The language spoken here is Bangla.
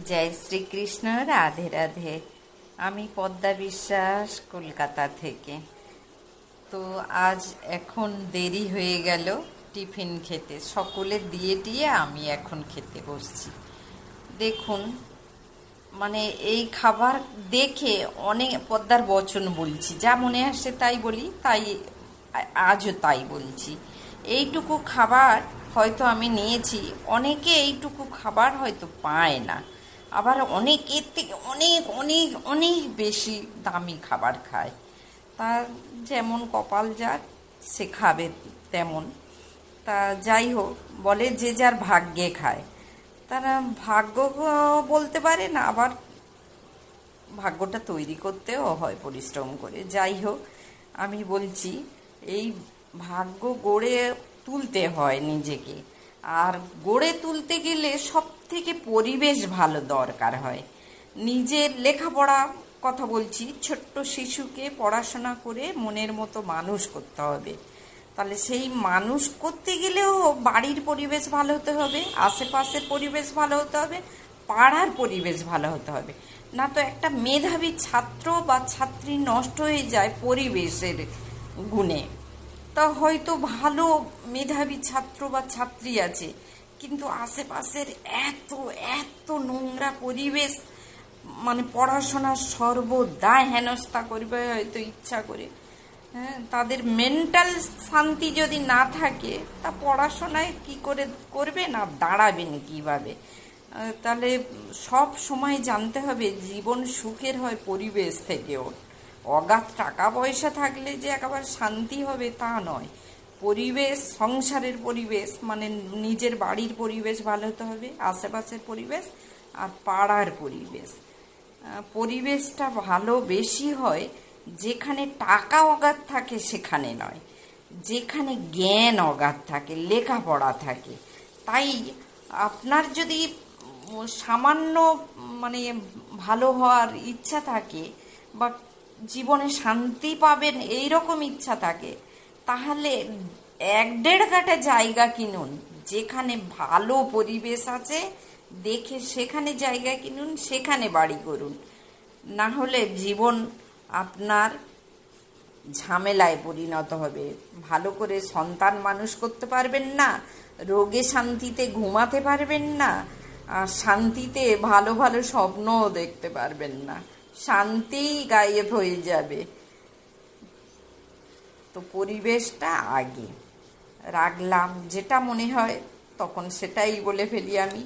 জয় শ্রীকৃষ্ণ, রাধে রাধে। আমি পদ্মা বিশ্বাস, কলকাতা থেকে। তো আজ এখন দেরি হয়ে গেল টিফিন খেতে, সকলে দিয়ে টিয়ে আমি এখন খেতে বসছি। দেখুন, মানে এই খাবার দেখে অনেক পদ্মার বচন বলছি, যা মনে আসে তাই বলি, তাই আজও তাই বলছি। এইটুকু খাবার হয়তো আমি নিয়েছি, অনেকে এইটুকু খাবার হয়তো পায় না, আবার অনেকের থেকে অনেক অনেক অনেক বেশি দামি খাবার খায়। তা যেমন কপাল যার, সে খাবে তেমন। তা যাই হোক, বলে যে যার ভাগ্যে খায়। তারা ভাগ্য বলতে পারে না, আবার ভাগ্যটা তৈরি করতেও হয় পরিশ্রম করে। যাই হোক, আমি বলছি, এই ভাগ্য গড়ে তুলতে হয় নিজেকে। আর গড়ে তুলতে গেলে সব থেকে পরিবেশ ভালো দরকার হয়। নিজের লেখাপড়া কথা বলছি, ছোট্ট শিশুকে পড়াশোনা করে মনের মতো মানুষ করতে হবে। তাহলে সেই মানুষ করতে গেলেও বাড়ির পরিবেশ ভালো হতে হবে, আশেপাশের পরিবেশ ভালো হতে হবে, পাড়ার পরিবেশ ভালো হতে হবে। না তো একটা মেধাবী ছাত্র বা ছাত্রী নষ্ট হয়ে যায় পরিবেশের গুণে। তা হয়তো ভালো মেধাবী ছাত্র বা ছাত্রী আছে, কিন্তু আশেপাশের এত এত নোংরা পরিবেশ, মানে পড়াশোনার সর্বদাই হেনস্থা করবে হয়তো ইচ্ছা করে। হ্যাঁ, তাদের মেন্টাল শান্তি যদি না থাকে, তা পড়াশোনায় কি করে করবে, না দাঁড়াবেন কিভাবে? তাহলে সব সময় জানতে হবে জীবন সুখের হয় পরিবেশ থেকেও। অগাধ টাকা পয়সা থাকলে যে একেবারে শান্তি হবে তা নয়। পরিবেশ, সংসারের পরিবেশ, মানে নিজের বাড়ির পরিবেশ ভালো হতে হবে, আশেপাশের পরিবেশ আর পাড়ার পরিবেশ। পরিবেশটা ভালো বেশি হয় যেখানে টাকা অগাধ থাকে, সেখানে নয়, যেখানে জ্ঞান অগাধ থাকে, লেখাপড়া থাকে। তাই আপনার যদি সামান্য মানে ভালো হওয়ার ইচ্ছা থাকে, বা জীবনে শান্তি পাবেন এই রকম ইচ্ছা থাকে, তাহলে 1-1.5 কাঠা জায়গা কিনুন, যেখানে ভালো পরিবেশ আছে দেখে সেখানে জায়গা কিনুন, সেখানে বাড়ি করুন। না হলে জীবন আপনার ঝামেলায় পরিণত হবে। ভালো করে সন্তান মানুষ করতে পারবেন না, রোগে শান্তিতে ঘুমাতে পারবেন না, আর শান্তিতে ভালো ভালো স্বপ্নও দেখতে পারবেন না, শান্তিই গায়েব হয়ে যাবে। তো পরিবেশটা আগে রাখলাম, যেটা মনে হয় তখন সেটাই বলে ফেলি আমি।